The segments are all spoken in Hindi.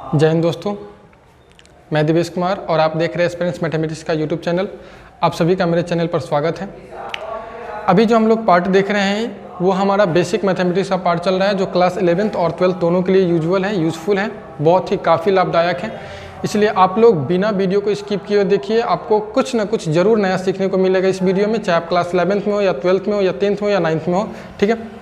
जय हिंद दोस्तों, मैं दिवेश कुमार और आप देख रहे हैं एस्पिरेंट्स मैथमेटिक्स का यूट्यूब चैनल। आप सभी का मेरे चैनल पर स्वागत है। अभी जो हम लोग पार्ट देख रहे हैं वो हमारा बेसिक मैथमेटिक्स का पार्ट चल रहा है, जो क्लास 11th और 12th दोनों के लिए यूजफुल है, बहुत ही काफ़ी लाभदायक है। इसलिए आप लोग बिना वीडियो को स्किप किए देखिए, आपको कुछ ना कुछ ज़रूर नया सीखने को मिलेगा इस वीडियो में, चाहे आप क्लास 11th में हो या 12th में हो या 10th में हो या 9th में हो। ठीक है,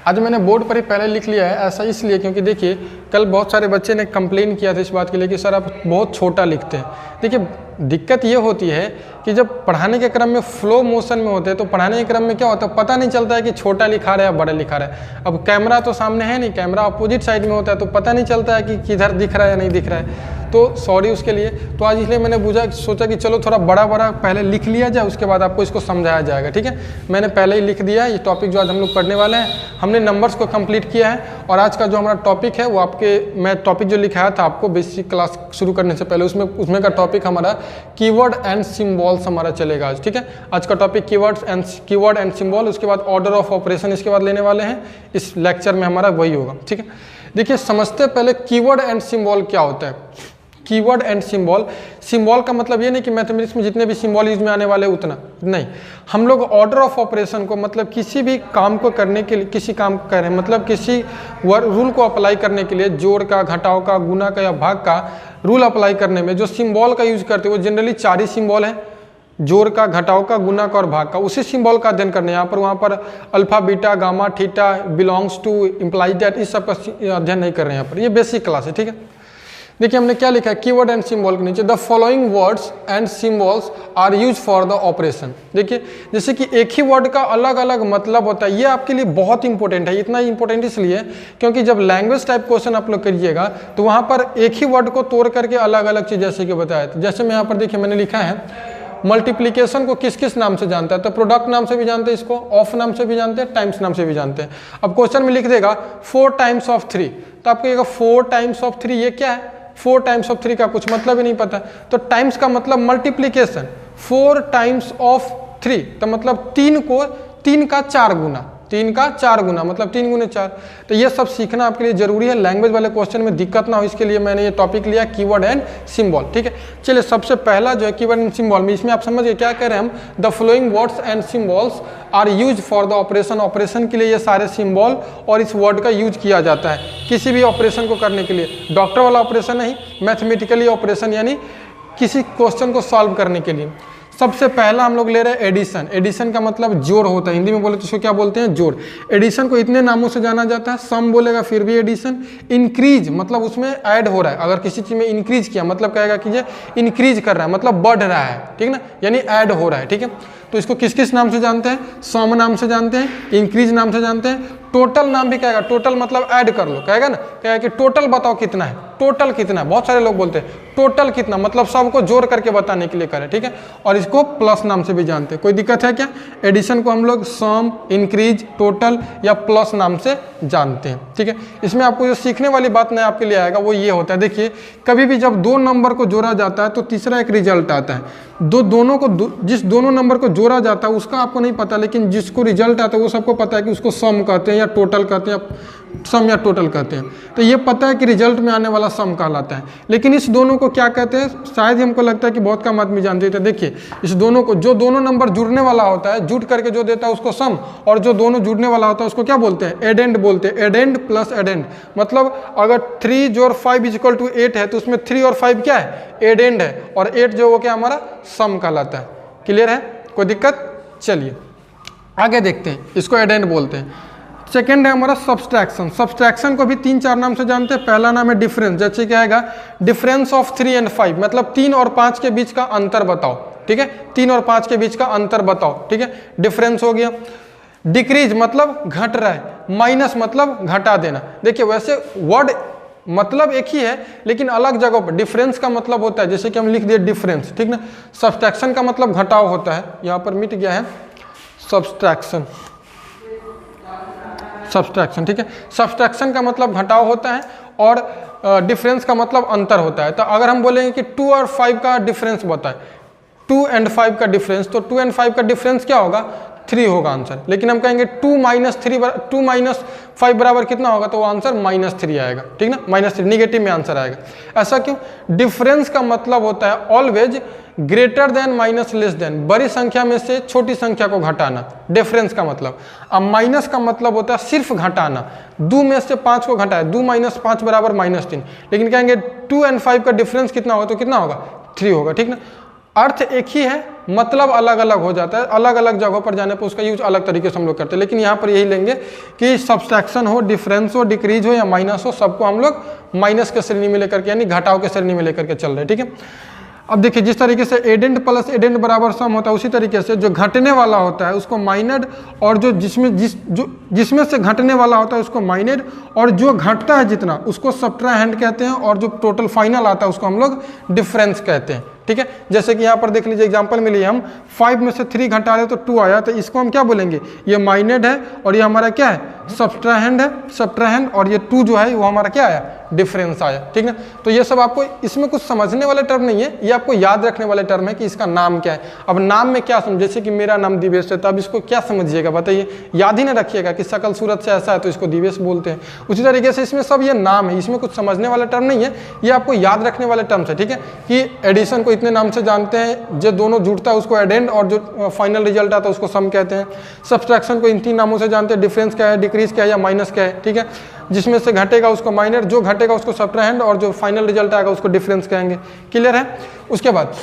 आज मैंने बोर्ड पर ही पहले लिख लिया है, ऐसा इसलिए क्योंकि देखिए कल बहुत सारे बच्चे ने कंप्लेन किया था इस बात के लिए कि सर आप बहुत छोटा लिखते हैं। देखिए दिक्कत ये होती है कि जब पढ़ाने के क्रम में फ्लो मोशन में होते हैं तो पढ़ाने के क्रम में क्या होता है पता नहीं चलता है कि छोटा लिखा रहा है या बड़ा लिखा रहा है। अब कैमरा तो सामने है नहीं, कैमरा अपोजिट साइड में होता है तो पता नहीं चलता है कि किधर दिख रहा है या नहीं दिख रहा है। तो सॉरी उसके लिए। तो आज इसलिए मैंने सोचा कि चलो थोड़ा बड़ा पहले लिख लिया जाए, उसके बाद आपको इसको समझाया जाएगा। ठीक है, मैंने पहले ही लिख दिया है। ये टॉपिक जो आज हम लोग पढ़ने वाले हैं, हमने नंबर्स को कंप्लीट किया है और आज का जो हमारा टॉपिक है वो मैं टॉपिक जो लिखाया था आपको बेसिक क्लास शुरू करने से पहले, उसमें का टॉपिक हमारा कीवर्ड एंड सिंबल्स हमारा चलेगा आज। ठीक है, आज का टॉपिक कीवर्ड एंड सिंबल, उसके बाद ऑर्डर ऑफ ऑपरेशन इसके बाद लेने वाले हैं। इस लेक्चर में हमारा वही होगा। ठीक है, देखिए समझते पहले कीवर्ड एंड सिंबल क्या होता है। कीवर्ड एंड सिंबल का मतलब ये नहीं कि मैथमेटिक्स में जितने भी सिंबल यूज में आने वाले उतना नहीं। हम लोग ऑर्डर ऑफ ऑपरेशन को मतलब किसी भी काम को करने के लिए, किसी काम को कर रहे हैं मतलब किसी रूल को अप्लाई करने के लिए, जोड़ का, घटाव का, गुना का या भाग का रूल अप्लाई करने में जो सिंबल का यूज करते हैं वो जनरली 4 ही सिंबल है, जोड़ का, घटाव का, गुना का और भाग का। उसी सिंबल का अध्ययन करने यहाँ पर वहाँ पर alpha, beta, gamma, theta, belongs to, implies that, इस सब का अध्ययन नहीं कर रहे हैं यहाँ पर। ये बेसिक क्लास है। ठीक है, देखिए हमने क्या लिखा है कीवर्ड एंड सिंबल के नीचे, the following words and symbols are use for the operation. देखिए जैसे कि एक ही वर्ड का अलग अलग मतलब होता है, ये आपके लिए बहुत इंपॉर्टेंट है। इतना इंपॉर्टेंट इसलिए क्योंकि जब लैंग्वेज टाइप क्वेश्चन आप लोग करिएगा तो वहाँ पर एक ही वर्ड को तोड़ करके अलग अलग चीज़ जैसे कि बताया था। जैसे मैं यहाँ पर देखिए मैंने लिखा है मल्टीप्लिकेशन को किस किस नाम से जानता है, तो प्रोडक्ट नाम से भी जानते हैं इसको, ऑफ नाम से भी जानते हैं, टाइम्स नाम से भी जानते हैं। अब क्वेश्चन में लिख देगा 4 टाइम्स ऑफ 3, तो आपको कहेगा 4 टाइम्स ऑफ 3 ये क्या है। 4 टाइम्स ऑफ 3 का कुछ मतलब ही नहीं पता, तो टाइम्स का मतलब मल्टीप्लिकेशन, 4 टाइम्स ऑफ 3 तो मतलब 3 का 4 गुना, 3 का 4 गुना मतलब 3 गुने 4। तो ये सब सीखना आपके लिए जरूरी है, लैंग्वेज वाले क्वेश्चन में दिक्कत ना हो इसके लिए मैंने ये टॉपिक लिया कीवर्ड एंड सिंबल। ठीक है, चलिए सबसे पहला जो है कीवर्ड एंड सिंबल में, इसमें आप समझिए क्या कह रहे हैं हम, the following words and symbols are use for the operation. Operation के लिए ये सारे सिंबल और इस वर्ड का यूज किया जाता है किसी भी ऑपरेशन को करने के लिए। डॉक्टर वाला ऑपरेशन नहीं, मैथमेटिकली ऑपरेशन यानी किसी क्वेश्चन को सॉल्व करने के लिए। सबसे पहला हम लोग ले रहे हैं एडिशन। एडिशन का मतलब जोड़ होता है, हिंदी में बोले तो इसको क्या बोलते हैं, जोड़। एडिशन को इतने नामों से जाना जाता है, सम बोलेगा फिर भी एडिशन। इंक्रीज मतलब उसमें ऐड हो रहा है, अगर किसी चीज में इंक्रीज किया मतलब कहेगा कि ये इंक्रीज कर रहा है मतलब बढ़ रहा है, ठीक ना, यानी ऐड हो रहा है। ठीक है, तो इसको किस किस नाम से जानते हैं, सम नाम से जानते हैं, इंक्रीज नाम से जानते हैं, टोटल नाम भी कहेगा। टोटल मतलब ऐड कर लो, कहेगा ना, कहेगा कि टोटल बताओ कितना है, टोटल कितना है। बहुत सारे लोग बोलते हैं टोटल कितना, मतलब सबको जोड़ करके बताने के लिए करें। ठीक है, और इसको प्लस नाम से भी जानते हैं। कोई दिक्कत है क्या? एडिशन को हम लोग सम, इंक्रीज, टोटल या प्लस नाम से जानते हैं। ठीक है, इसमें आपको जो सीखने वाली बात नया आपके लिए आएगा वो ये होता है, देखिए कभी भी जब 2 नंबर को जोड़ा जाता है तो तीसरा एक रिजल्ट आता है। जिस दोनों नंबर को जोड़ा जाता है उसका आपको नहीं पता, लेकिन जिसको रिजल्ट आता है वो सबको पता है कि उसको सम कहते हैं या टोटल कहते हैं, सम या टोटल कहते हैं। तो ये पता है कि रिजल्ट में आने वाला सम कहलाता है, लेकिन इस दोनों को क्या कहते हैं शायद ही हमको लगता है कि बहुत कम आदमी जानते थे। देखिए इस दोनों को, जो दोनों नंबर जुड़ने वाला होता है, जुड़ करके जो देता है उसको सम, और जो दोनों जुड़ने वाला होता है उसको क्या बोलते हैं, एडेंड बोलते हैं। एडेंड प्लस एडेंड मतलब अगर 3 जोड़ 5 इक्वल टू 8 है तो उसमें 3 और 5 क्या है, एडेंड है, और 8 जो वो क्या हमारा सम कहलाता है। क्लियर है, कोई दिक्कत? चलिए आगे देखते हैं, इसको एडेंड बोलते हैं। सेकेंड है हमारा सब्सट्रैक्शन। सब्सट्रैक्शन को भी 3-4 नाम से जानते हैं। पहला नाम है डिफरेंस, जैसे क्या आएगा, डिफरेंस ऑफ 3 and 5 मतलब 3 और 5 के बीच का अंतर बताओ। ठीक है, 3 और 5 के बीच का अंतर बताओ। ठीक है, डिफरेंस हो गया। डिक्रीज मतलब घट रहा है, माइनस मतलब घटा देना। देखिए वैसे वर्ड मतलब एक ही है लेकिन अलग जगह पर डिफरेंस का मतलब होता है, जैसे कि हम लिख दिए डिफरेंस, ठीक ना। सब्सट्रैक्शन का मतलब घटाव होता है, यहाँ पर मिट गया है सब्सट्रैक्शन, ठीक है। सब्सट्रैक्शन का मतलब घटाव होता है और डिफरेंस का मतलब अंतर होता है। तो अगर हम बोलेंगे कि 2 और 5 का डिफरेंस बताए, 2 and 5 का डिफरेंस, तो 2 and 5 का डिफरेंस क्या होगा, 3 होगा आंसर। लेकिन हम कहेंगे 2 माइनस 5 बराबर कितना होगा, तो वो आंसर -3 आएगा, ठीक ना, -3 निगेटिव में आंसर आएगा। ऐसा क्यों? डिफरेंस का मतलब होता है always greater than minus less than, बड़ी संख्या में से छोटी संख्या को घटाना, डिफरेंस का मतलब। अब माइनस का मतलब होता है सिर्फ घटाना, 2 में से 5 को घटाए, 2 - 5 बराबर -3। लेकिन कहेंगे 2 और 5 का डिफरेंस कितना होगा, तो कितना होगा, 3 होगा, ठीक ना। अर्थ एक ही है, मतलब अलग अलग हो जाता है, अलग अलग जगहों पर जाने पर उसका यूज अलग तरीके से हम लोग करते हैं। लेकिन यहाँ पर यही लेंगे कि सब्सट्रैक्शन हो, डिफरेंस हो, डिक्रीज हो या माइनस हो, सबको हम लोग माइनस के श्रेणी में लेकर के यानी घटाव के श्रेणी में लेकर के चल रहे हैं, ठीक है। अब देखिए जिस तरीके से एडेंड प्लस एडेंड बराबर सम होता है, उसी तरीके से जो घटने वाला होता है उसको माइनड, और जो जिसमें से घटने वाला होता है उसको माइनड, और जो घटता है जितना उसको सब्ट्राहेंड कहते हैं, और जो टोटल फाइनल आता है उसको हम लोग डिफरेंस कहते हैं, ठीक है। जैसे कि यहाँ पर देख लीजिए एग्जांपल में लिए हम 5 में से 3 घटा रहे तो 2 आया, तो इसको हम क्या बोलेंगे, ये माइनड है और ये हमारा क्या है, सब्ट्राहेंड है, सब्ट्राहेंड, और ये 2 जो है वो हमारा क्या आया, डिफरेंस आया, ठीक ना। तो ये सब आपको इसमें कुछ समझने वाले टर्म नहीं है, ये आपको याद रखने वाले टर्म है कि इसका नाम क्या है। अब नाम में क्या समझ, जैसे कि मेरा नाम दिवेश है, तो अब इसको क्या समझिएगा बताइए, याद ही ना रखिएगा कि शकल सूरत से ऐसा है तो इसको दिवेश बोलते हैं। उसी तरीके से इसमें सब ये नाम है, इसमें कुछ समझने वाला टर्म नहीं है, ये आपको याद रखने वाले टर्म्स है, ठीक है। कि एडिशन को इतने नाम से जानते हैं, जो दोनों जुड़ता है उसको एडेंड, और जो फाइनल रिजल्ट आता है उसको सम कहते हैं। सब्सट्रैक्शन को इन 3 नामों से जानते हैं, डिफरेंस क्या है, डिक्रीज क्या है या माइनस क्या है, ठीक है। जिसमें से घटेगा उसको माइनर, जो घटेगा उसको सब्ट्राहेंड, और जो फाइनल रिजल्ट आएगा उसको डिफरेंस कहेंगे, क्लियर है। उसके बाद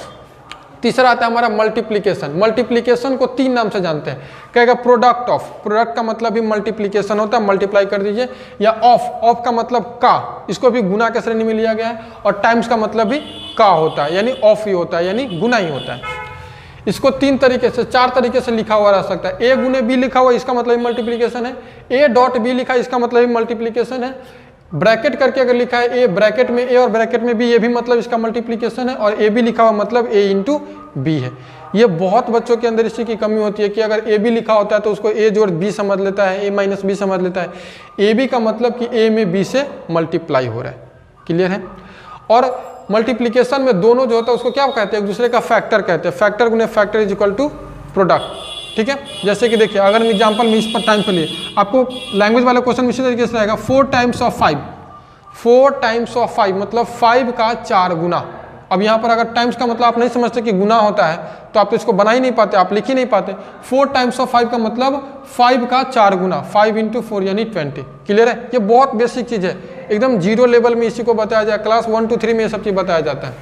तीसरा आता है हमारा मल्टीप्लिकेशन। मल्टीप्लिकेशन को 3 नाम से जानते हैं, कहेगा प्रोडक्ट ऑफ, प्रोडक्ट का मतलब भी मल्टीप्लिकेशन होता है, मल्टीप्लाई कर दीजिए, या ऑफ का मतलब का, इसको भी गुना के श्रेणी में लिया गया है, और टाइम्स का मतलब भी का होता है, यानी ऑफ ही होता है, यानी गुना ही होता है। इसको 3 तरीके से 4 तरीके से लिखा हुआ रह सकता है। ए गुने बी लिखा हुआ इसका मतलब मल्टीप्लिकेशन है, ए डॉट बी लिखा इसका मतलब मल्टीप्लिकेशन है, ब्रैकेट करके अगर लिखा है ए, ब्रैकेट में ए और ब्रैकेट में बी, ये भी मतलब इसका मल्टीप्लिकेशन है, और ए बी लिखा हुआ मतलब ए इंटू बी है। ये बहुत बच्चों के अंदर इसी की कमी होती है कि अगर ए बी लिखा होता है तो उसको ए जोड़ बी समझ लेता है, ए माइनस बी समझ लेता है। ए बी का मतलब कि ए में बी से मल्टीप्लाई हो रहा है, क्लियर है। और मल्टीप्लिकेशन में दोनों जो होता है उसको क्या कहते हैं, एक दूसरे का फैक्टर कहते हैं, फैक्टर गुने factor is equal to product, ठीक है। जैसे कि देखिए अगर एग्जांपल में इस पर टाइम पे लिए, आपको लैंग्वेज वाले क्वेश्चन इसी तरीके से रहेगा, 4 टाइम्स ऑफ 5, 4 टाइम्स ऑफ 5 मतलब 5 का 4 गुना। अब यहाँ पर अगर टाइम्स का मतलब आप नहीं समझते कि गुना होता है तो आप तो इसको बना ही नहीं पाते, आप लिख ही नहीं पाते। 4 टाइम्स ऑफ 5 का मतलब 5 का 4 गुना, 5 इंटू 4 यानी 20, क्लियर है। ये बहुत बेसिक चीज़ है, एकदम जीरो लेवल में इसी को बताया जाए, क्लास 1 to 3 में ये सब चीज़ बताया जाता है।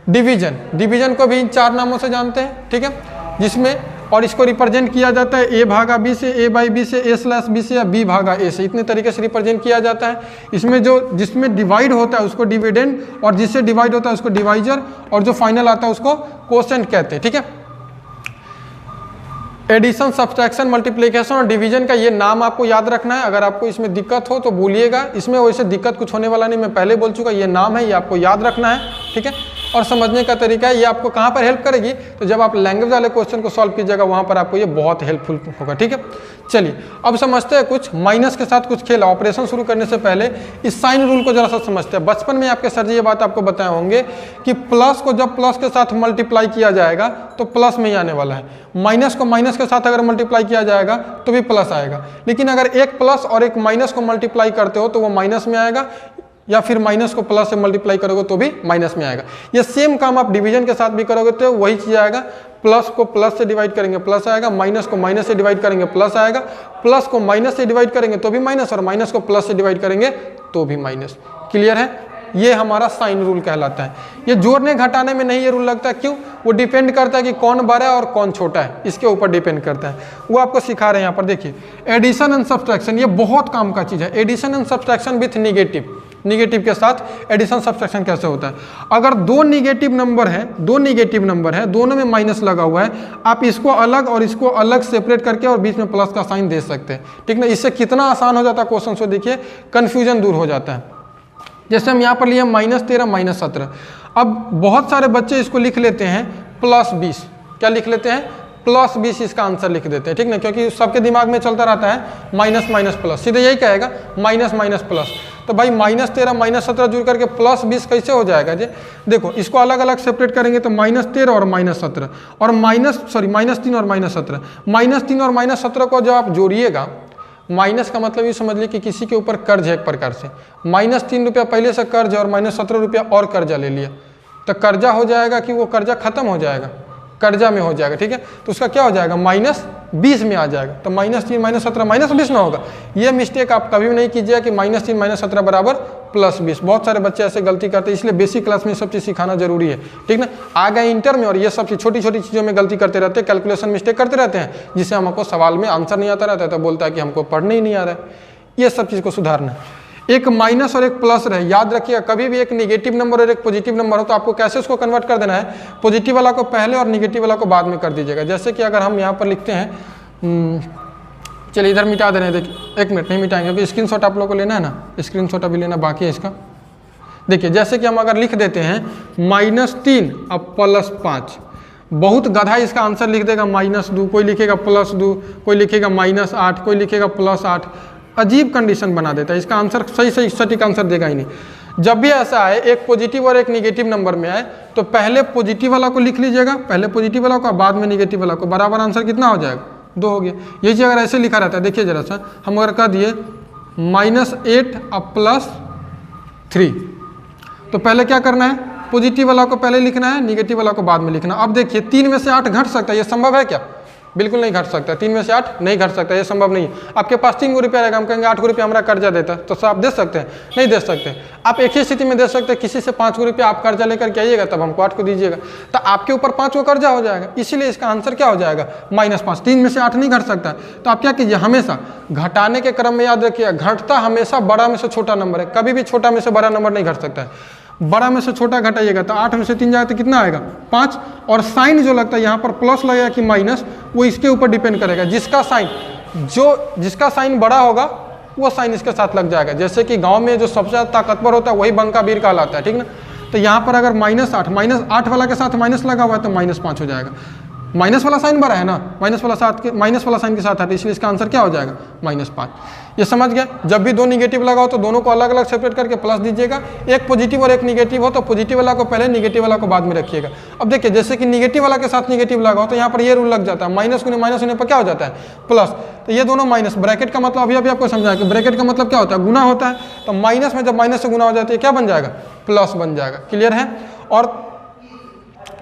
डिवीजन, डिवीजन को भी इन 4 नामों से जानते हैं, ठीक है, जिसमें और इसको रिप्रेजेंट किया जाता है ए भागा बी से, ए बाई बी से, ए स्लैश बी से, या बी भागा ए से, इतने तरीके से रिप्रेजेंट किया जाता है। इसमें जिसमें डिवाइड होता है उसको डिविडेंड, और जिससे डिवाइड होता है उसको डिवाइजर, और जो फाइनल आता है उसको कोसेंट कहते हैं, ठीक है। एडिशन, सब्सट्रैक्शन, मल्टीप्लिकेशन और डिवीजन का ये नाम आपको याद रखना है। अगर आपको इसमें दिक्कत हो तो बोलिएगा, इसमें वैसे दिक्कत कुछ होने वाला नहीं, मैं पहले बोल चुका, ये नाम है, ये आपको याद रखना है, ठीक है। और समझने का तरीका है, ये आपको कहाँ पर हेल्प करेगी, तो जब आप लैंग्वेज वाले क्वेश्चन को सॉल्व कीजिएगा वहाँ पर आपको ये बहुत हेल्पफुल होगा, ठीक है। चलिए अब समझते हैं कुछ माइनस के साथ कुछ खेला। ऑपरेशन शुरू करने से पहले इस साइन रूल को जरा सा समझते हैं। बचपन में आपके सर जी ये बात आपको बताए होंगे कि प्लस को जब प्लस के साथ मल्टीप्लाई किया जाएगा तो प्लस में ही आने वाला है, माइनस को माइनस के साथ अगर मल्टीप्लाई किया जाएगा तो भी प्लस आएगा। लेकिन अगर एक प्लस और एक माइनस को मल्टीप्लाई करते हो तो वो माइनस में आएगा, या फिर माइनस को प्लस से मल्टीप्लाई करोगे तो भी माइनस में आएगा। ये सेम काम आप डिवीजन के साथ भी करोगे तो वही चीज़ आएगा। प्लस को प्लस से डिवाइड करेंगे प्लस आएगा, माइनस को माइनस से डिवाइड करेंगे प्लस आएगा, प्लस को माइनस से डिवाइड करेंगे तो भी माइनस, और माइनस को प्लस से डिवाइड करेंगे तो भी माइनस, क्लियर है। ये हमारा साइन रूल कहलाता है। ये जोड़ने घटाने में नहीं ये रूल लगता है, क्यों? वो डिपेंड करता है कि कौन बड़ा है और कौन छोटा है, इसके ऊपर डिपेंड करता है। वो आपको सिखा रहे हैं यहाँ पर, देखिए एडिशन एंड सब्सट्रैक्शन, ये बहुत काम का चीज़ है। Addition and subtraction with negative, negative के साथ एडिशन सब्सट्रैक्शन कैसे होता है। अगर दो निगेटिव नंबर है, दोनों में माइनस लगा हुआ है, आप इसको अलग और इसको अलग सेपरेट करके और बीच में प्लस का साइन दे सकते हैं, ठीक ना। इससे कितना आसान हो जाता है क्वेश्चन, सो देखिए कन्फ्यूजन दूर हो जाता है। जैसे हम यहाँ पर लिए -13 -17, अब बहुत सारे बच्चे इसको लिख लेते हैं +20, क्या लिख लेते हैं? +20 इसका आंसर लिख देते हैं, ठीक ना, क्योंकि सबके दिमाग में चलता रहता है माइनस माइनस प्लस, सीधे यही कहेगा माइनस माइनस प्लस। तो भाई -13 -17 जुड़ करके +20 कैसे हो जाएगा जी? देखो इसको अलग अलग सेपरेट करेंगे तो -13 और -17 और -3 और -17, -3 और -17 को जब आप जोड़िएगा, माइनस का मतलब ये समझ लीजिए कि किसी के ऊपर कर्ज है एक प्रकार से, -3 रुपया पहले से कर्ज है और -17 रुपया और कर्जा ले लिया, तो कर्जा हो जाएगा कि वो कर्जा खत्म हो जाएगा, कर्जा में हो जाएगा, ठीक है। तो उसका क्या हो जाएगा, -20 में आ जाएगा। तो -3 -17 -20 में होगा। ये मिस्टेक आप कभी भी नहीं कीजिएगा कि -3 -17 बराबर +20। बहुत सारे बच्चे ऐसे गलती करते हैं, इसलिए बेसिक क्लास में ये सब चीज़ सिखाना जरूरी है, ठीक ना। आ गए इंटर में और ये सब चीज़ छोटी छोटी चीज़ों में गलती करते रहते हैं, कैलकुलेशन मिस्टेक करते रहते हैं, जिससे हमको सवाल में आंसर नहीं आता रहता है, तो बोलता है कि हमको पढ़ने ही नहीं आ रहा है। ये सब चीज़ को सुधारना है। एक माइनस और एक प्लस रहे, याद रखिएगा कभी भी एक नेगेटिव नंबर और एक पॉजिटिव नंबर हो तो आपको कैसे उसको कन्वर्ट कर देना है, पॉजिटिव वाला को पहले और नेगेटिव वाला को बाद में कर दीजिएगा। जैसे कि अगर हम यहाँ पर लिखते हैं, चलिए इधर मिटा दे रहे हैं, देखिए 1 मिनट नहीं मिटाएंगे, अभी स्क्रीनशॉट आप लोगों को लेना है ना, स्क्रीनशॉट अभी लेना बाकी है इसका। देखिए जैसे कि हम अगर लिख देते हैं -3 अब +5, बहुत गधा इसका आंसर लिख देगा -2, कोई लिखेगा +2, कोई लिखेगा -8, कोई लिखेगा +8, अजीब कंडीशन बना देता है। इसका आंसर सही सटीक आंसर देगा ही नहीं। जब भी ऐसा आए, एक पॉजिटिव और एक नेगेटिव नंबर में आए, तो पहले पॉजिटिव वाला को लिख लीजिएगा, पहले पॉजिटिव वाला को बाद में नेगेटिव वाला को, बराबर आंसर कितना हो जाएगा, 2 हो गया। ये चीज़ अगर ऐसे लिखा रहता है, देखिए जरा सा, हम अगर कह दिए -8 अब +3, तो पहले क्या करना है, पॉजिटिव वाला को पहले लिखना है, नेगेटिव वाला को बाद में लिखना। अब देखिए 3 में से 8 घट सकता है, ये संभव है क्या? बिल्कुल नहीं घट सकता। 3 में से 8 नहीं घट सकता, ये संभव नहीं है। आपके पास 3 रुपया रहेगा, हम कहेंगे 8 रुपया हमारा कर्जा देता, तो आप दे सकते हैं? नहीं दे सकते। आप एक ही स्थिति में दे सकते हैं, किसी से 5 रुपया आप कर्जा लेकर के आइएगा, तब हमको 8 को दीजिएगा, तो आपके ऊपर 5 को कर्जा हो जाएगा। इसीलिए इसका आंसर क्या हो जाएगा, -5। 3 में से 8 नहीं घट सकता, तो आप क्या कीजिए, हमेशा घटाने के क्रम में याद रखिए, घटता हमेशा बड़ा में से छोटा नंबर है, कभी भी छोटा में से बड़ा नंबर नहीं घट सकता है। बड़ा में से छोटा घटाइएगा तो 8 में से 3 जाएगा तो कितना आएगा, 5। और साइन जो लगता है यहाँ पर प्लस लगेगा कि माइनस, वो इसके ऊपर डिपेंड करेगा। जिसका साइन बड़ा होगा वो साइन इसके साथ लग जाएगा। जैसे कि गांव में जो सबसे ज़्यादा ताकतवर होता है वही बंका वीर कहलाता है, ठीक ना। तो यहाँ पर अगर -8 वाला के साथ माइनस लगा हुआ है तो -5 हो जाएगा। माइनस वाला साइन बड़ा है ना, माइनस वाला साइन के साथ है, इसलिए इसका आंसर क्या हो जाएगा, -5। ये समझ गया। जब भी 2 निगेटिव लगाओ तो दोनों को अलग अलग सेपरेट करके प्लस दीजिएगा। एक पॉजिटिव और एक निगेटिव हो तो पॉजिटिव वाला को पहले, निगेटिव वाला को बाद में रखिएगा। अब देखिए जैसे कि निगेटिव वाला के साथ निगेटिव लगाओ तो यहाँ पर ये रूल लग जाता है, माइनस होने पर क्या हो जाता है, प्लस। तो ये दोनों माइनस, ब्रैकेट का मतलब अभी आपको समझाया कि ब्रैकेट का मतलब क्या होता है, गुना होता है। तो माइनस में जब माइनस से गुना हो जाती है क्या बन जाएगा, प्लस बन जाएगा। क्लियर है। और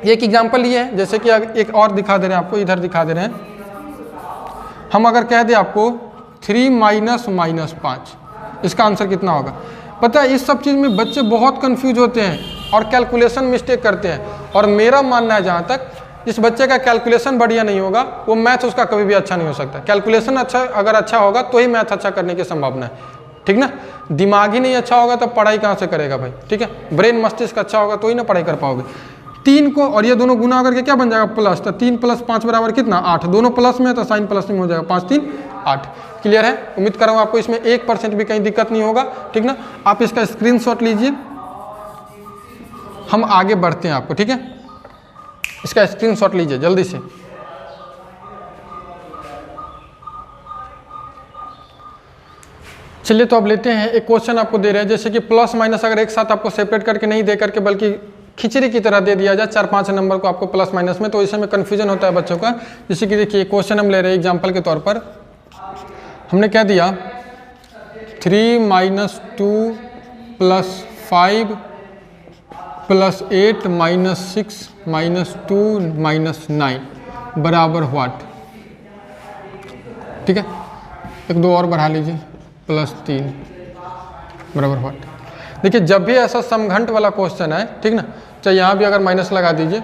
एक एग्जाम्पल लिए हैं, जैसे कि एक और दिखा दे रहे हैं आपको, इधर दिखा दे रहे हैं। हम अगर कह दें आपको 3 -5, इसका आंसर कितना होगा। पता है इस सब चीज़ में बच्चे बहुत कंफ्यूज होते हैं और कैलकुलेशन मिस्टेक करते हैं। और मेरा मानना है जहाँ तक, जिस बच्चे का कैलकुलेशन बढ़िया नहीं होगा वो मैथ उसका कभी भी अच्छा नहीं हो सकता। कैलकुलेशन अगर अच्छा होगा तो ही मैथ अच्छा करने की संभावना है, ठीक ना। दिमाग ही नहीं अच्छा होगा तो पढ़ाई कहाँ से करेगा भाई, ठीक है। ब्रेन मस्तिष्क अच्छा होगा तो ही ना पढ़ाई कर पाओगे। 3 को और ये दोनों गुना करके क्या बन जाएगा, प्लस। तो 3 + 5 बराबर कितना, 8। दोनों प्लस में है तो साइन प्लस में हो जाएगा, 5 3 8। क्लियर है। उम्मीद कर रहा हूँ आपको इसमें 1% भी कहीं दिक्कत नहीं होगा, ठीक ना। आप इसका स्क्रीनशॉट लीजिए, हम आगे बढ़ते हैं आपको, ठीक है। इसका स्क्रीनशॉट लीजिए जल्दी से। चलिए तो अब लेते हैं, एक क्वेश्चन आपको दे रहे हैं, जैसे कि प्लस माइनस अगर एक साथ आपको सेपरेट करके नहीं दे करके बल्कि खिचड़ी की तरह दे दिया जाए 4-5 नंबर को आपको प्लस माइनस में, तो इसमें कन्फ्यूजन होता है बच्चों का। जैसे कि देखिए क्वेश्चन हम ले रहे हैं एग्जांपल के तौर पर, हमने क्या दिया 3 - 2 + 5 + 8 - 6 - 2 - 9 बराबर व्हाट। ठीक है, 1-2 और बढ़ा लीजिए, +3 बराबर व्हाट। देखिए जब भी ऐसा समघंट वाला क्वेश्चन है, ठीक ना, चाहे यहाँ भी अगर माइनस लगा दीजिए,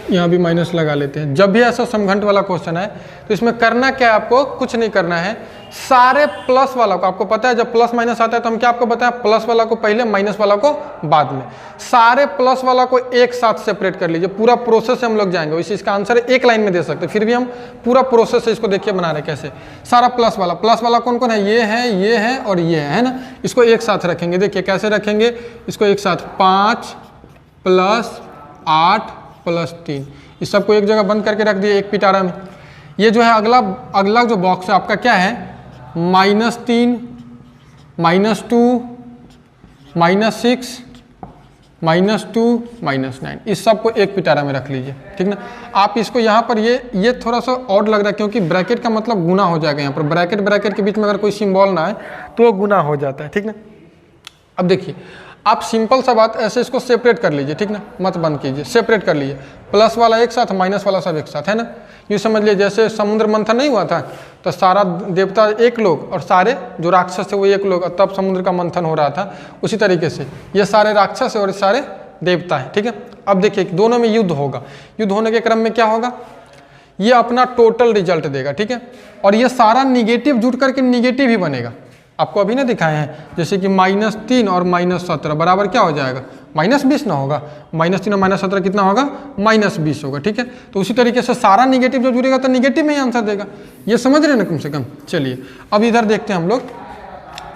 यहाँ भी माइनस लगा लेते हैं। जब भी ऐसा समघंट वाला क्वेश्चन है तो इसमें करना क्या है, आपको कुछ नहीं करना है। सारे प्लस वाला को, आपको पता है जब प्लस माइनस आता है तो हम क्या आपको बताया, प्लस वाला को पहले, माइनस वाला को बाद में। सारे प्लस वाला को एक साथ सेपरेट कर लीजिए। पूरा प्रोसेस से हम लोग जाएंगे, इसी इसका आंसर एक लाइन में दे सकते हैं, फिर भी हम पूरा प्रोसेस से इसको देखिए बना रहे कैसे। सारा प्लस वाला कौन कौन है, ये है और ये है ना, इसको एक साथ रखेंगे। देखिए कैसे रखेंगे इसको एक साथ, 5 + 8 + 3, इस सबको एक जगह बंद करके रख दिए एक पिटारा में। ये जो है अगला जो बॉक्स है आपका क्या है, -3, -2, -6, -2, -9, इस सब को एक पिटारा में रख लीजिए, ठीक ना। आप इसको यहाँ पर ये थोड़ा सा ऑड लग रहा है क्योंकि ब्रैकेट का मतलब गुना हो जाएगा। यहाँ पर ब्रैकेट के बीच में अगर कोई सिंबल ना है तो वो गुना हो जाता है, ठीक ना। अब देखिए आप सिंपल सा बात ऐसे इसको सेपरेट कर लीजिए, ठीक ना, मत बंद कीजिए, सेपरेट कर लीजिए। प्लस वाला एक साथ, माइनस वाला सब एक साथ, है ना। यूँ समझ लीजिए जैसे समुद्र मंथन नहीं हुआ था तो सारा देवता एक लोग और सारे जो राक्षस थे वो एक लोग, तब समुद्र का मंथन हो रहा था। उसी तरीके से ये सारे राक्षस है और सारे देवता है, ठीक है। अब देखिए दोनों में युद्ध होगा। युद्ध होने के क्रम में क्या होगा, ये अपना टोटल रिजल्ट देगा, ठीक है। और ये सारा निगेटिव जुट करके निगेटिव ही बनेगा। आपको अभी ना दिखाए हैं जैसे कि -3 और -17 बराबर क्या हो जाएगा, -20 ना होगा। -3 और -17 कितना होगा, -20 होगा, ठीक है। तो उसी तरीके से सारा निगेटिव जो जुड़ेगा तो निगेटिव में ही आंसर देगा। ये समझ रहे हैं ना कम से कम। चलिए अब इधर देखते हैं हम लोग,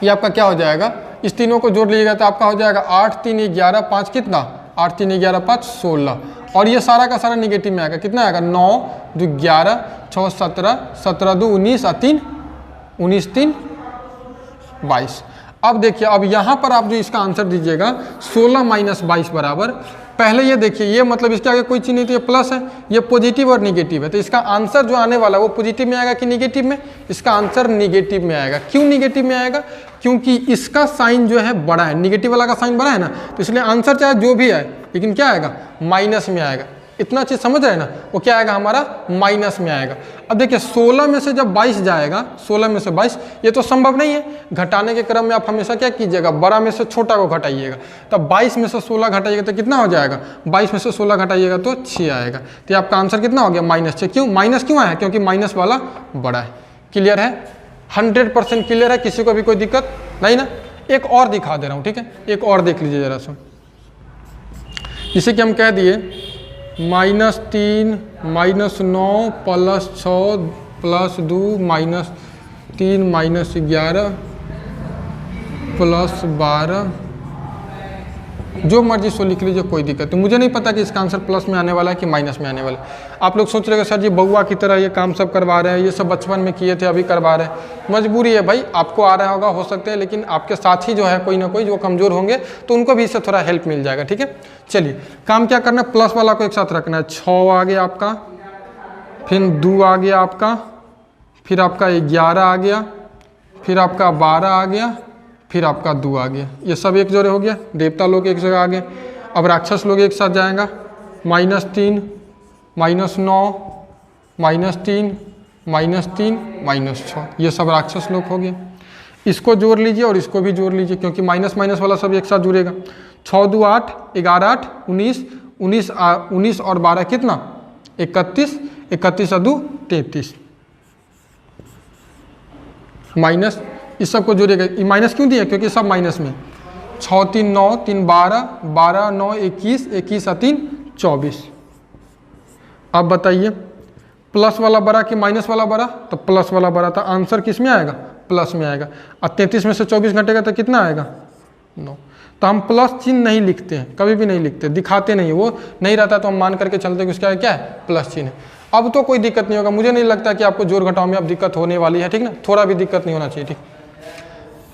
ये आपका क्या हो जाएगा, इस तीनों को जोड़ लीजिएगा तो आपका हो जाएगा 8, 3, 11, 5 कितना, 8, 3, 11, 5, 16। और ये सारा का सारा निगेटिव में आएगा, कितना आएगा, 9, 2, 11, 6, 17, 17, 2, 19, 3, 19, 3, 22। अब देखिए अब यहाँ पर आप जो इसका आंसर दीजिएगा 16 - 22 बराबर, पहले ये देखिए ये मतलब इसके आगे कोई चीज़ नहीं, तो ये प्लस है, ये पॉजिटिव और निगेटिव है। तो इसका आंसर जो आने वाला है वो पॉजिटिव में आएगा कि निगेटिव में, इसका आंसर निगेटिव में आएगा। क्यों निगेटिव में आएगा, क्योंकि इसका साइन जो है बड़ा है, निगेटिव वाला का साइन बड़ा है ना, तो इसलिए आंसर चाहे जो भी आए लेकिन क्या आएगा, माइनस में आएगा। इतना चीज़ समझ रहे हैं ना, वो क्या आएगा हमारा, माइनस में आएगा। अब देखिए 16 में से जब 22 जाएगा, 16 में से 22, ये तो संभव नहीं है। घटाने के क्रम में आप हमेशा क्या कीजिएगा, बड़ा में से छोटा को घटाइएगा। तब 22 में से 16 घटाइएगा तो कितना हो जाएगा, 22 में से 16 घटाइएगा तो 6 आएगा। तो आपका आंसर कितना हो गया, -6। क्यों माइनस क्यों आया, क्योंकि माइनस वाला बड़ा है। क्लियर है, 100% क्लियर है, किसी को भी कोई दिक्कत नहीं ना। एक और दिखा दे रहा हूँ, ठीक है, एक और देख लीजिए जरा सा। जिसे कि हम कह दिए -3, -9 +6 +2 -3 -11 +12, जो मर्जी सो लिख लीजिए, कोई दिक्कत नहीं। मुझे नहीं पता कि इसका आंसर प्लस में आने वाला है कि माइनस में आने वाला है। आप लोग सोच रहे हैं सर जी बउआ की तरह ये काम सब करवा रहे हैं, ये सब बचपन में किए थे अभी करवा रहे हैं। मजबूरी है भाई, आपको आ रहा होगा हो सकता है, लेकिन आपके साथ ही जो है कोई ना कोई जो कमज़ोर होंगे तो उनको भी इससे थोड़ा हेल्प मिल जाएगा, ठीक है। चलिए काम क्या करना है, प्लस वाला को एक साथ रखना है। 6 आ गया आपका, फिर 2 आ गया आपका, फिर आपका 11 आ गया, फिर आपका 12 आ गया, फिर आपका 2 आ गया। ये सब एक जोड़े हो गया, देवता लोग एक जगह आ गए। अब राक्षस लोग एक साथ जाएगा, -3 -9 -3 -3 -6, ये सब राक्षस लोग हो गए। इसको जोड़ लीजिए और इसको भी जोड़ लीजिए, क्योंकि माइनस माइनस वाला सब एक साथ जुड़ेगा। 6 2 8 11 8 19 19 और 12 कितना, 31 31 और 2 33 माइनस, इस सब को जोड़ेगा। ये माइनस क्यों दिया, क्योंकि सब माइनस में। 6 3 9 3 12 12 9 21 21 और 3 24। अब बताइए प्लस वाला बड़ा कि माइनस वाला बड़ा, तो प्लस वाला बड़ा, तो आंसर किस में आएगा, प्लस में आएगा। और 33 में से 24 घटेगा तो कितना आएगा, 9। तो हम प्लस चिन्ह नहीं लिखते हैं, कभी भी नहीं लिखते, दिखाते नहीं, वो नहीं रहता तो हम मान करके चलते कि उसका क्या है, प्लस चिन्ह है। अब तो कोई दिक्कत नहीं होगा, मुझे नहीं लगता कि आपको जोड़ घटाव में अब दिक्कत होने वाली है, ठीक ना, थोड़ा भी दिक्कत नहीं होना चाहिए, ठीक।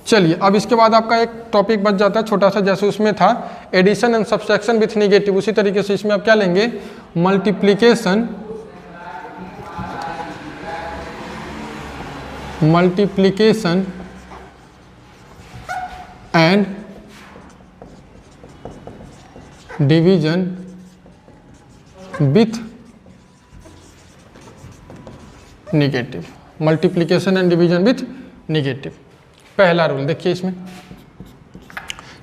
चलिए अब इसके बाद आपका एक टॉपिक बच जाता है छोटा सा, जैसे उसमें था addition and subtraction with negative, उसी तरीके से इसमें आप क्या लेंगे, multiplication and division with negative. Multiplication and division with negative, पहला रूल देखिए, इसमें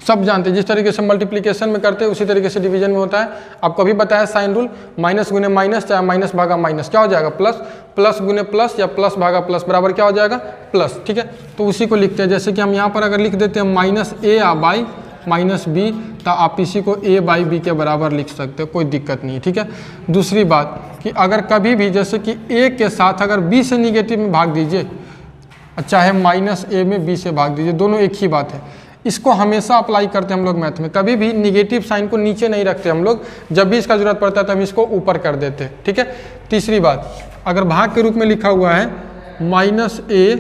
सब जानते हैं, जिस तरीके से मल्टीप्लिकेशन में करते हैं उसी तरीके से डिवीजन में होता है। आपको अभी बताया साइन रूल, माइनस गुने माइनस चाहे माइनस भागा माइनस क्या हो जाएगा, प्लस, प्लस गुने प्लस या प्लस भागा प्लस बराबर क्या हो जाएगा, प्लस, ठीक है। तो उसी को लिखते हैं, जैसे कि हम यहाँ पर अगर लिख देते हैं -a/b -b, तो आप इसी को a/b के बराबर लिख सकते हो, कोई दिक्कत नहीं है, ठीक है। दूसरी बात कि अगर कभी भी जैसे कि a के साथ अगर b से निगेटिव में भाग दीजिए, चाहे -a में b से भाग दीजिए, दोनों एक ही बात है। इसको हमेशा अप्लाई करते हैं हम लोग मैथ में, कभी भी निगेटिव साइन को नीचे नहीं रखते हम लोग, जब भी इसका जरूरत पड़ता है तो हम इसको ऊपर कर देते हैं, ठीक है। तीसरी बात, अगर भाग के रूप में लिखा हुआ है -a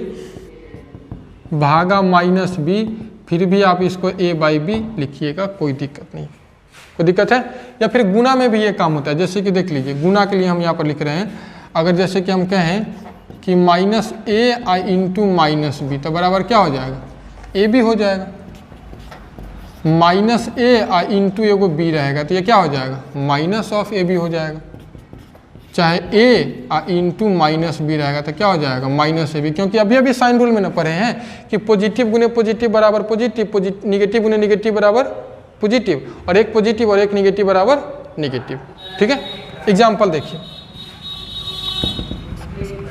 भागा माइनस बी, फिर भी आप इसको a बाई बी लिखिएगा, कोई दिक्कत नहीं। कोई दिक्कत है? या फिर गुना में भी ये काम होता है, जैसे कि देख लीजिए गुना के लिए हम यहाँ पर लिख रहे हैं, अगर जैसे कि हम कहें कि माइनस ए आई इंटू माइनस बी, तो बराबर क्या हो जाएगा? ए बी हो जाएगा। माइनस ए आई इंटू एगो बी रहेगा, तो ये क्या हो जाएगा? माइनस ऑफ ए बी हो जाएगा। चाहे ए इंटू माइनस बी रहेगा तो क्या हो जाएगा? माइनस ए बी, क्योंकि अभी अभी साइन रूल में ना पढ़े हैं कि पॉजिटिव गुने पॉजिटिव बराबर पॉजिटिव, निगेटिव गुने निगेटिव बराबर पॉजिटिव, और एक पॉजिटिव और एक निगेटिव बराबर निगेटिव। ठीक है, एग्जाम्पल देखिए,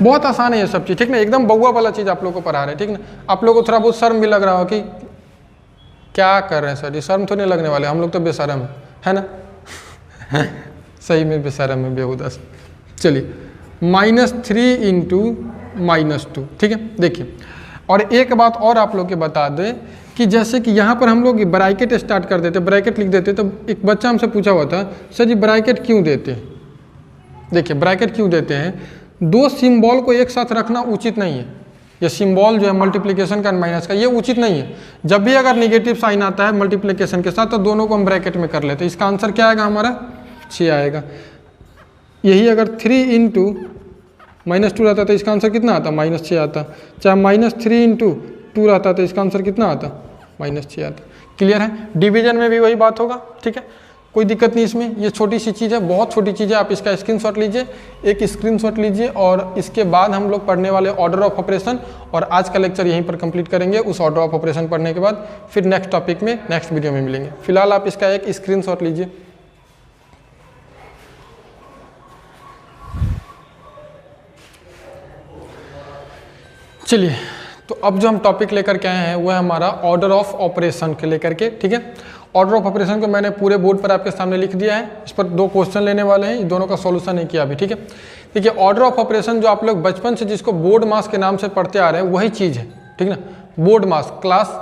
बहुत आसान है ये सब चीज़, ठीक ना, एकदम बउआ वाला चीज़ आप लोगों को पढ़ा रहे हैं, ठीक ना। आप लोगों को थोड़ा बहुत शर्म भी लग रहा हो कि क्या कर रहे हैं सर, ये शर्म तो नहीं लगने वाले, हम लोग तो बेशरम है ना सही में बेशरम है, बेहुदा। चलिए, -3 इंटू -2, ठीक है। देखिए, और एक बात और आप लोग के बता दें कि जैसे कि यहाँ पर हम लोग ब्रैकेट स्टार्ट कर देते, ब्रैकेट लिख देते, तो एक बच्चा हमसे पूछा हुआ था, सर जी ब्रैकेट क्यों देते हैं? देखिए, ब्रैकेट क्यों देते हैं, दो सिंबल को एक साथ रखना उचित नहीं है। ये सिंबल जो है मल्टीप्लिकेशन का माइनस का, ये उचित नहीं है। जब भी अगर निगेटिव साइन आता है मल्टीप्लिकेशन के साथ, तो दोनों को हम ब्रैकेट में कर लेते हैं। इसका आंसर क्या आएगा हमारा? 6 आएगा। यही अगर 3 इंटू -2 रहता तो इसका आंसर कितना आता? -6 आता। चाहे -3 इंटू 2 रहता तो इसका आंसर कितना आता? -6 आता। क्लियर है? डिवीजन में भी वही बात होगा, ठीक है, कोई दिक्कत नहीं इसमें। ये छोटी सी चीज़ है, बहुत छोटी चीज़ है, आप इसका स्क्रीनशॉट लीजिए, एक स्क्रीनशॉट लीजिए, और इसके बाद हम लोग पढ़ने वाले ऑर्डर ऑफ ऑपरेशन, और आज का लेक्चर यहीं पर कंप्लीट करेंगे। उस ऑर्डर ऑफ ऑपरेशन पढ़ने के बाद फिर नेक्स्ट टॉपिक में नेक्स्ट वीडियो में मिलेंगे। फिलहाल आप इसका एक स्क्रीनशॉट लीजिए। चलिए, तो अब जो हम टॉपिक लेकर के आए हैं वो है हमारा ऑर्डर ऑफ ऑपरेशन के लेकर के, ठीक है। ऑर्डर ऑफ ऑपरेशन को मैंने पूरे बोर्ड पर आपके सामने लिख दिया है, इस पर 2 क्वेश्चन लेने वाले हैं, दोनों का सॉल्यूशन नहीं किया अभी, ठीक है। देखिए, ऑर्डर ऑफ ऑपरेशन जो आप लोग बचपन से जिसको बोर्ड मास के नाम से पढ़ते आ रहे हैं वही चीज़ है, ठीक ना। बोर्ड मास क्लास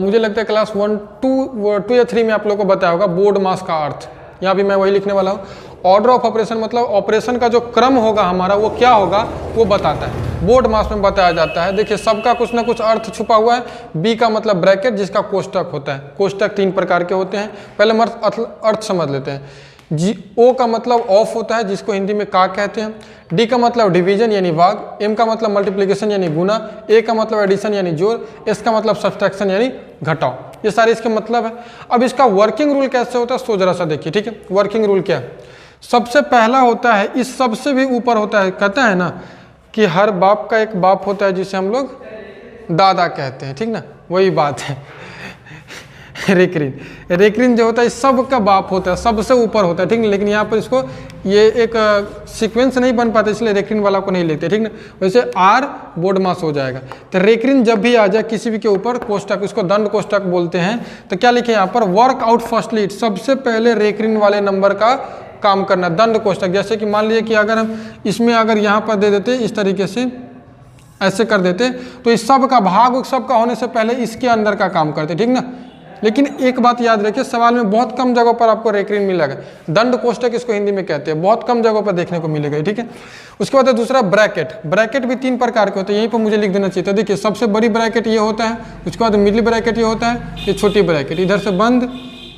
मुझे लगता है क्लास 1, 2 या 3 में आप लोग को बताया होगा बोर्ड मास का अर्थ, यहाँ भी मैं वही लिखने वाला हूँ। ऑर्डर ऑफ ऑपरेशन मतलब ऑपरेशन का जो क्रम होगा हमारा वो क्या होगा वो बताता है, बोर्ड मास में बताया जाता है। देखिए, सबका कुछ ना कुछ अर्थ छुपा हुआ है। बी का मतलब ब्रैकेट, जिसका कोष्टक होता है। कोष्टक 3 प्रकार के होते हैं, पहले हम अर्थ समझ लेते हैं। ओ का मतलब ऑफ होता है, जिसको हिंदी में का कहते हैं। डी का मतलब डिवीजन यानी भाग। एम का मतलब मल्टीप्लिकेशन यानी गुना। ए का मतलब एडिशन यानी जोड़। एस का मतलब सब्सट्रैक्शन यानी घटाव। ये सारे इसके मतलब है। अब इसका वर्किंग रूल कैसे होता है सो जरा सा देखिए, ठीक है। वर्किंग रूल क्या है? सबसे पहला होता है, इस सबसे भी ऊपर होता है, कहता है ना कि हर बाप का एक बाप होता है जिसे हम लोग दादा कहते हैं, ठीक ना, वही बात है रेक्रीन। रेक्रीन जो होता है इस सब का बाप होता है, सबसे ऊपर होता है, ठीक ना। लेकिन यहाँ पर इसको ये एक सीक्वेंस नहीं बन पाता, इसलिए रेक्रीन वाला को नहीं लेते, ठीक ना। वैसे आर बोर्ड मास हो जाएगा। तो रेक्रीन जब भी आ जाए किसी भी के ऊपर कोष्टक, इसको दंड कोष्टक बोलते हैं। तो क्या लिखे यहाँ पर? वर्क आउट फर्स्टली, सबसे पहले रेक्रीन वाले नंबर का काम करना, दंड कोष्टक। जैसे कि मान लीजिए कि अगर हम इसमें अगर यहाँ पर दे देते इस तरीके से, ऐसे कर देते, तो इस सब का भाग सब का होने से पहले इसके अंदर का काम करते, ठीक ना। लेकिन एक बात याद रखिए, सवाल में बहुत कम जगहों पर आपको रेक्रीन मिलेगा। दंड कोष्टक इसको हिंदी में कहते हैं, बहुत कम जगहों पर देखने को मिलेगा, ठीक है। उसके बाद दूसरा ब्रैकेट। ब्रैकेट भी 3 प्रकार के होते हैं, यहीं पर मुझे लिख देना चाहिए था। देखिए, सबसे बड़ी ब्रैकेट ये होता है, उसके बाद मिडिल ब्रैकेट ये होता है, ये छोटी ब्रैकेट, इधर से बंद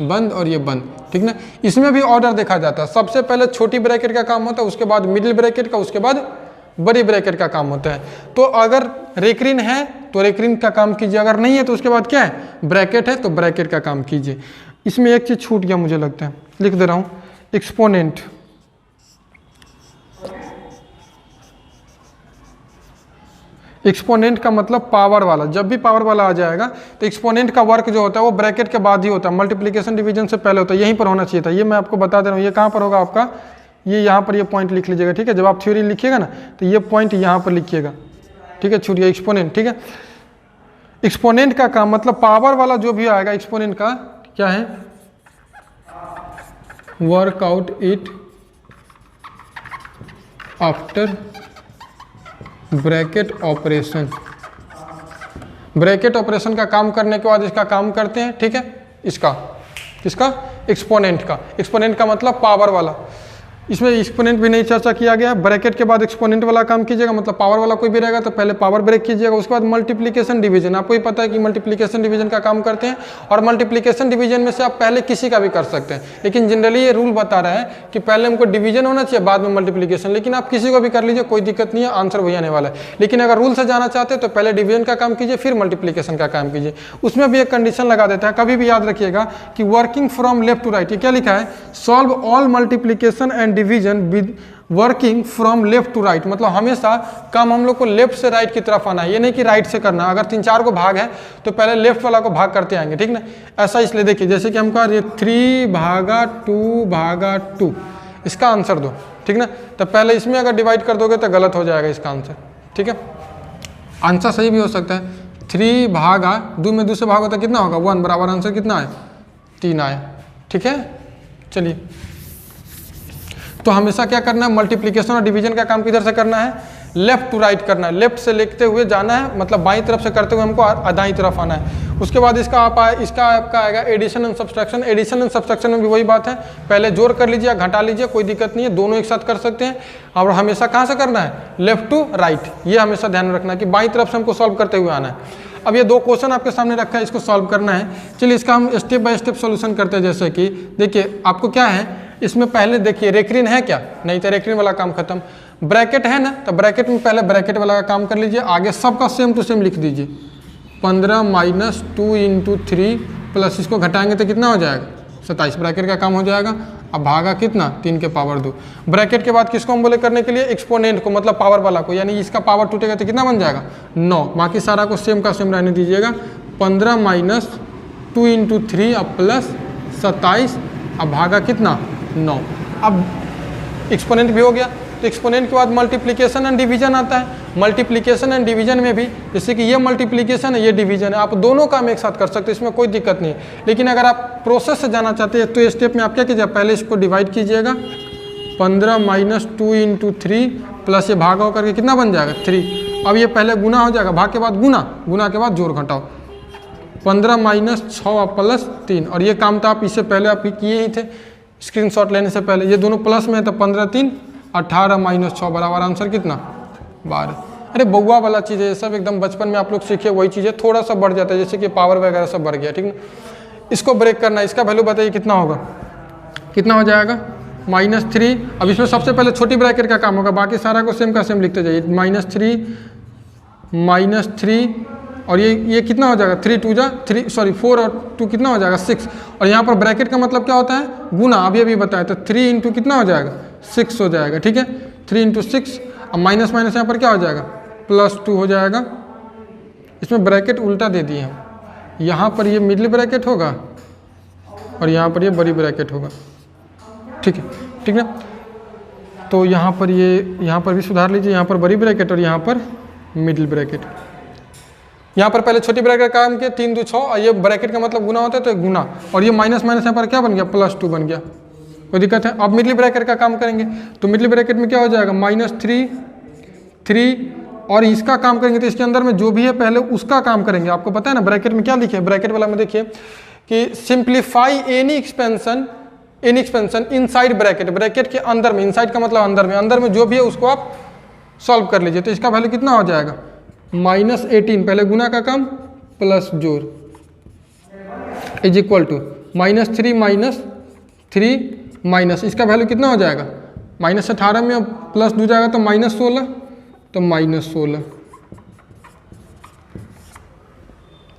बंद और ये बंद, ठीक ना। इसमें भी ऑर्डर देखा जाता है, सबसे पहले छोटी ब्रैकेट का काम होता है, उसके बाद मिडिल ब्रैकेट का, उसके बाद बड़ी ब्रैकेट का काम होता है। तो अगर रेक्रीन है तो रेक्रीन का काम कीजिए, अगर नहीं है तो उसके बाद क्या है? ब्रैकेट है तो ब्रैकेट का काम कीजिए। इसमें एक चीज़ छूट गया मुझे लगता है, लिख दे रहा हूँ, एक्सपोनेंट। एक्सपोनेंट का मतलब पावर वाला। जब भी पावर वाला आ जाएगा तो एक्सपोनेंट का वर्क जो होता है वो ब्रैकेट के बाद ही होता है, मल्टीप्लिकेशन डिवीजन से पहले होता है। यहीं पर होना चाहिए था, ये मैं आपको बता दे रहा हूँ। ये कहाँ पर होगा आपका? ये यहाँ पर ये पॉइंट लिख लीजिएगा, ठीक है। जब आप थ्योरी लिखिएगा ना तो ये पॉइंट यहाँ पर लिखिएगा, ठीक है। छूट गया एक्सपोनेंट, ठीक है। एक्सपोनेंट का काम मतलब पावर वाला जो भी आएगा एक्सपोनेंट का क्या है? Work out it after bracket operation. Bracket operation का काम करने के बाद इसका काम करते हैं, ठीक है। इसका एक्सपोनेंट का। एक्सपोनेंट का मतलब पावर वाला। इसमें एक्सपोनेंट भी नहीं चर्चा किया गया। ब्रैकेट के बाद एक्सपोनेंट वाला काम कीजिएगा, मतलब पावर वाला कोई भी रहेगा तो पहले पावर ब्रेक कीजिएगा, उसके बाद मल्टीप्लिकेशन डिवीजन। आपको ही पता है कि मल्टीप्लिकेशन डिवीजन का काम करते हैं, और मल्टीप्लिकेशन डिवीजन में से आप पहले किसी का भी कर सकते हैं, लेकिन जनरली ये रूल बता रहा है कि पहले हमको डिवीजन होना चाहिए, बाद में मल्टीप्लिकेशन। लेकिन आप किसी को भी कर लीजिए, कोई दिक्कत नहीं है, आंसर वही आने वाला है। लेकिन अगर रूल से जाना चाहते हैं तो पहले डिवीजन का काम कीजिए, फिर मल्टीप्लिकेशन का काम कीजिए। उसमें भी एक कंडीशन लगा देता है, कभी भी याद रखिएगा कि working from left to right. ये क्या लिखा है? Solve all multiplication and division with working from left to right, मतलब हमेशा काम हम लोग को लेफ्ट से राइट की तरफ आना है, ये नहीं कि राइट से करना। अगर 3-4 को भाग है तो पहले लेफ्ट वाला को भाग करते आएंगे, ठीक ना। ऐसा इसलिए देखिए, जैसे कि हम कह रहे 3/2/2, इसका आंसर दो, ठीक ना। तो पहले इसमें अगर डिवाइड कर दोगे तो गलत हो जाएगा इसका आंसर, ठीक है। आंसर सही भी हो सकता है। 3/2 में 2 से भाग होता है कितना होगा? 1 बराबर आंसर कितना है? 3 आया, ठीक है। चलिए, तो हमेशा क्या करना है? मल्टीप्लिकेशन और डिवीजन का काम किधर से करना है? लेफ्ट टू राइट करना है। लेफ्ट से लिखते हुए जाना है, मतलब बाईं तरफ से करते हुए हमको दाईं तरफ आना है। उसके बाद इसका आपका आएगा addition and subtraction. Addition and subtraction में भी वही बात है, पहले जोड़ कर लीजिए या घटा लीजिए, कोई दिक्कत नहीं है, दोनों एक साथ कर सकते हैं। और हमेशा कहाँ से करना है? Left to right. ये हमेशा ध्यान रखना है कि बाईं तरफ से हमको सॉल्व करते हुए आना है। अब ये 2 क्वेश्चन आपके सामने रखा है, इसको सॉल्व करना है। चलिए, इसका हम स्टेप बाय स्टेप सॉल्यूशन करते हैं। जैसे कि देखिए, आपको क्या है इसमें, पहले देखिए रेक्रीन है क्या? नहीं, तो रेक्रीन वाला काम खत्म। ब्रैकेट है ना, तो ब्रैकेट में पहले ब्रैकेट वाला का काम कर लीजिए, आगे सबका सेम टू सेम लिख दीजिए। 15 - 2 × 3 प्लस इसको घटाएंगे तो कितना हो जाएगा? 27। ब्रैकेट का काम हो जाएगा। अब भागा कितना? 3 के पावर 2। ब्रैकेट के बाद किसको हम बोले करने के लिए? एक्सपोनेंट को, मतलब पावर वाला को, यानी इसका पावर टूटेगा तो कितना बन जाएगा? 9। बाकी सारा को सेम का सेम रहने दीजिएगा। 15 - 2 × 3 अब प्लस 27, अब भागा कितना? 9। अब एक्सपोनेंट भी हो गया, तो एक्सपोनेंट के बाद मल्टीप्लिकेशन एंड डिवीजन आता है। मल्टीप्लिकेशन एंड डिवीजन में भी, जैसे कि ये मल्टीप्लिकेशन है, ये डिवीजन है, आप दोनों काम एक साथ कर सकते हैं, इसमें कोई दिक्कत नहीं है। लेकिन अगर आप प्रोसेस से जाना चाहते हैं तो ये स्टेप में आप क्या कीजिएगा? पहले इसको डिवाइड कीजिएगा, 15 - 2 × 3 प्लस ये भागा होकर के कितना बन जाएगा? 3। अब ये पहले गुना हो जाएगा, भाग के बाद गुना, गुना के बाद जोड़ घटाओ। 15 - 6 प्लस 3, और ये काम तो आप इससे पहले आप किए ही थे स्क्रीनशॉट लेने से पहले। ये दोनों प्लस में है तो 15 3 18 - 6 बराबर आंसर कितना? 12। अरे बउआ वाला चीज़ है ये सब, एकदम बचपन में आप लोग सीखे वही चीज़ है, थोड़ा सा बढ़ जाता है, जैसे कि पावर वगैरह सब बढ़ गया, ठीक ना। इसको ब्रेक करना है, इसका वैल्यू बताइए कितना होगा? कितना हो जाएगा? -3। अब इसमें सबसे पहले छोटी ब्रैकेट का काम होगा, बाकी सारा को सेम का सेम लिखते जाइए। -3 और ये कितना हो जाएगा? 3 2 3, सॉरी 4 और 2 कितना हो जाएगा? 6। और यहाँ पर ब्रैकेट का मतलब क्या होता है? गुना। अभी बताया, तो 3 × कितना हो जाएगा? 6 हो जाएगा, ठीक है। 3 × 6, अब माइनस माइनस यहाँ पर क्या हो जाएगा? +2 हो जाएगा। इसमें ब्रैकेट उल्टा दे दिए हम, यहाँ पर ये मिडिल ब्रैकेट होगा और यहाँ पर ये बड़ी ब्रैकेट होगा, ठीक है, ठीक ना। तो यहाँ पर भी सुधार लीजिए, यहाँ पर बड़ी ब्रैकेट और यहाँ पर मिडिल ब्रैकेट। यहाँ पर पहले छोटी ब्रैकेट का काम किया, 3 2 6, और ये ब्रैकेट का मतलब गुना होता है तो गुना, और ये माइनस माइनस यहाँ पर क्या बन गया? +2 बन गया, कोई दिक्कत है। अब मिडिल ब्रैकेट का काम करेंगे, तो मिडिल ब्रैकेट में क्या हो जाएगा? -3 और इसका काम करेंगे तो इसके अंदर में जो भी है पहले उसका काम करेंगे। आपको पता है ना ब्रैकेट में क्या लिखे है? ब्रैकेट वाला में देखिए कि simplify any expansion inside bracket, bracket के अंदर में, इनसाइड का मतलब अंदर में जो भी है उसको आप सॉल्व कर लीजिए। तो इसका वैल्यू कितना हो जाएगा? -18, पहले गुना का काम प्लस जोड़, इज इक्वल टू -3 माइनस, इसका वैल्यू कितना हो जाएगा? -18 में अब +2 जाएगा तो -16, तो -16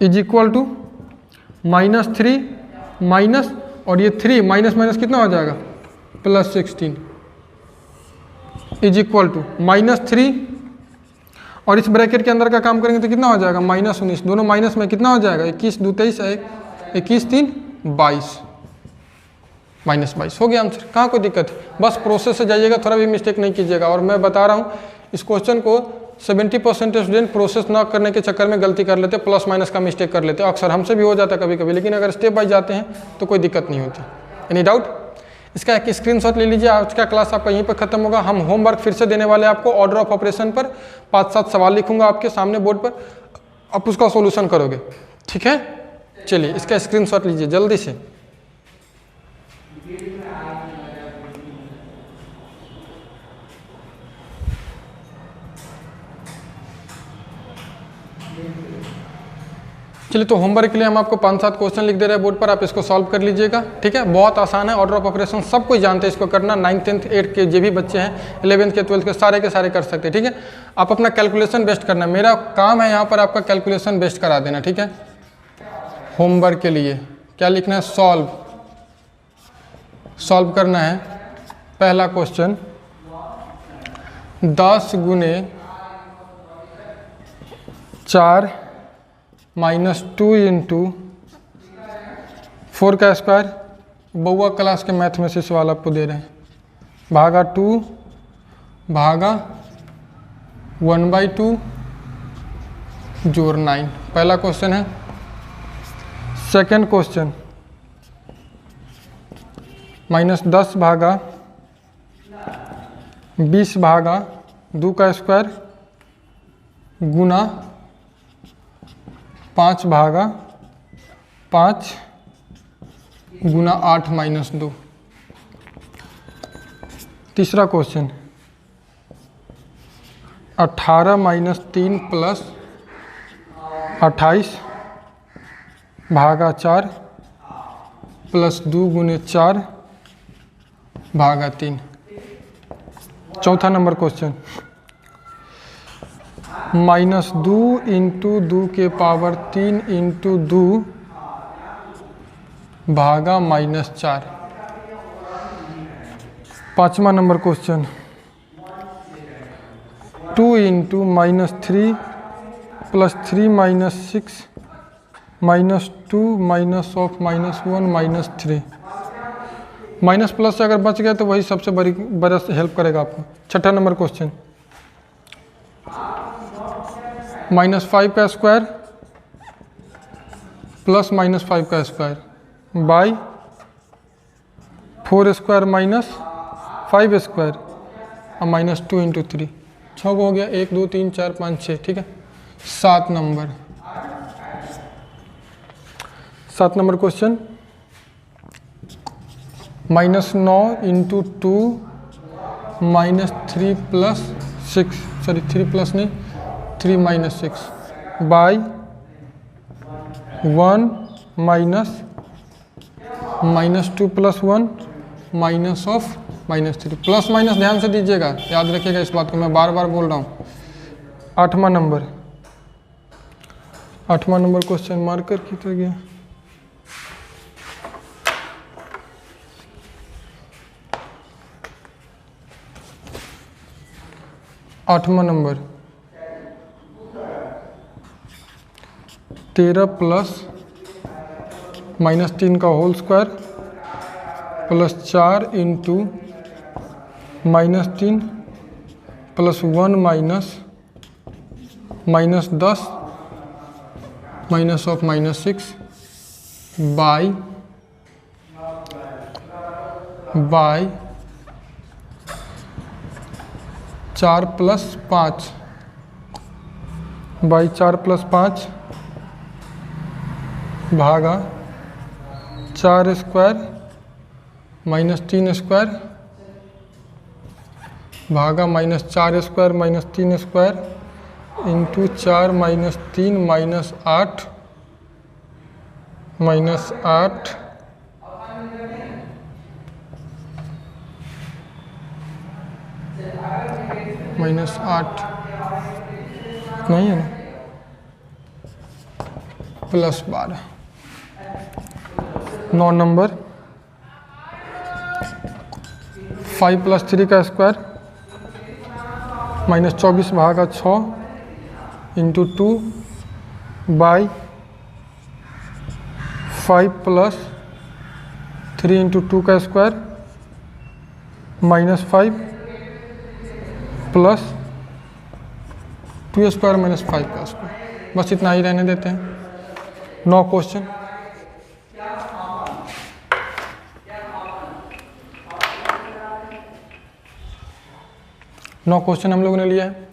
इज इक्वल टू -3 माइनस, और ये 3 माइनस माइनस कितना हो जाएगा? +16 इज इक्वल टू -3, और इस ब्रैकेट के अंदर का काम करेंगे तो कितना हो जाएगा? -19, दोनों माइनस में कितना हो जाएगा? 21 2 23, 21 3 22, -22 हो गया आंसर। कहाँ कोई दिक्कत है? बस प्रोसेस से जाइएगा, थोड़ा भी मिस्टेक नहीं कीजिएगा। और मैं बता रहा हूँ इस क्वेश्चन को 70% स्टूडेंट प्रोसेस ना करने के चक्कर में गलती कर लेते, प्लस माइनस का मिस्टेक कर लेते, अक्सर हमसे भी हो जाता है कभी कभी, लेकिन अगर स्टेप बाय जाते हैं तो कोई दिक्कत नहीं होती। Any doubt? इसका एक स्क्रीनशॉट ले लीजिए। आज का क्लास आपका यहीं पर खत्म होगा। हम होमवर्क फिर से देने वाले हैं आपको, ऑर्डर ऑफ ऑपरेशन पर 5-7 सवाल लिखूंगा आपके सामने बोर्ड पर, आप उसका सोल्यूशन करोगे, ठीक है। चलिए इसका स्क्रीनशॉट लीजिए जल्दी से। चलिए, तो होमवर्क के लिए हम आपको 5-7 क्वेश्चन लिख दे रहे हैं बोर्ड पर, आप इसको सॉल्व कर लीजिएगा। ठीक है, बहुत आसान है, ऑर्डर ऑफ ऑपरेशन सब कोई जानते हैं इसको करना। 9th 10th 8th के जो भी बच्चे हैं, 11th के 12th के सारे कर सकते हैं। ठीक है, आप अपना कैलकुलेशन बेस्ट करना, मेरा काम है यहाँ पर आपका कैलकुलेशन बेस्ट करा देना। ठीक है, होमवर्क के लिए क्या लिखना है, सॉल्व करना है। पहला क्वेश्चन 10 गुने 4 -2 इंटू 4 का स्क्वायर, बउआ क्लास के मैथमेटिक्स वाला आपको दे रहे हैं, भागा 2 भागा 1/2 जोड़ 9। पहला क्वेश्चन है। सेकंड क्वेश्चन -10 भागा 20 भागा 2 का स्क्वायर गुना 5 भागा 5 गुना 8 - 2। तीसरा क्वेश्चन 18 - 3 + 28 भागा 4 + 2 गुने 4 भागा 3। चौथा नंबर क्वेश्चन -2 इंटू 2 के पावर 3 इंटू 2 भागा -4। पाँचवा number question 2 into -3 + 3 - 6 -2 -1 -3। Minus plus से अगर बच गया तो वही सबसे बड़ा हेल्प करेगा आपको। छठा नंबर क्वेश्चन -5 का स्क्वायर प्लस -5 का स्क्वायर बाई 4 स्क्वायर -5 स्क्वायर और -2 इंटू 3। 6 हो गया, 1 2 3 4 5 6। ठीक है, 7 number question -9 into 2 -3 + 6 sorry 3 plus नहीं 3 - 6 बाई 1 -2 + 1 -3। प्लस माइनस ध्यान से दीजिएगा, याद रखिएगा इस बात को, मैं बार बार बोल रहा हूँ। आठवां नंबर क्वेश्चन मार्कर कितना गया, आठवां नंबर 13 + -3 का whole square + 4 into -3 + 1 -10 -6 by 4 + 5 by 4 + 5 भागा 4 स्क्वायर -3 स्क्वायर भागा -4 स्क्वायर -3 स्क्वायर इंटू 4 - 3 -8 -8 नहीं है ना, +12। 9 नंबर 5 + 3 का स्क्वायर -24 भागा 6 इंटू 2 बाई 5 + 3 इंटू 2 का स्क्वायर -5 + 2 स्क्वायर -5 का स्क्वायर। बस इतना ही रहने देते हैं। 9 क्वेश्चन हम लोगों ने लिया है।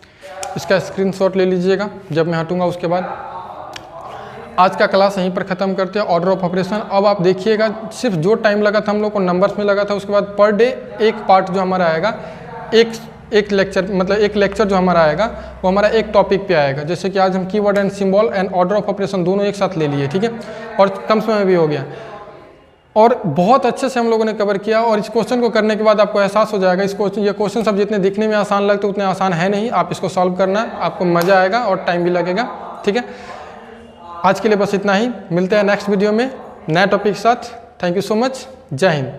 इसका स्क्रीनशॉट ले लीजिएगा जब मैं हटूंगा उसके बाद। आज का क्लास यहीं पर ख़त्म करते हैं, ऑर्डर ऑफ ऑपरेशन। अब आप देखिएगा, सिर्फ जो टाइम लगा था हम लोग को नंबर्स में लगा था, उसके बाद पर डे एक पार्ट जो हमारा आएगा, एक एक लेक्चर मतलब एक लेक्चर जो हमारा आएगा वो हमारा एक टॉपिक पे आएगा। जैसे कि आज हम keyword and symbol and order of operation दोनों एक साथ ले लिए, ठीक है, और कम समय में भी हो गया और बहुत अच्छे से हम लोगों ने कवर किया। और इस क्वेश्चन को करने के बाद आपको एहसास हो जाएगा इस क्वेश्चन ये क्वेश्चन सब जितने दिखने में आसान लगते उतने आसान है नहीं। आप इसको सॉल्व करना, आपको मज़ा आएगा और टाइम भी लगेगा, ठीक है। आज के लिए बस इतना ही, मिलते हैं नेक्स्ट वीडियो में नए टॉपिक के साथ। थैंक यू सो मच, जय हिंद।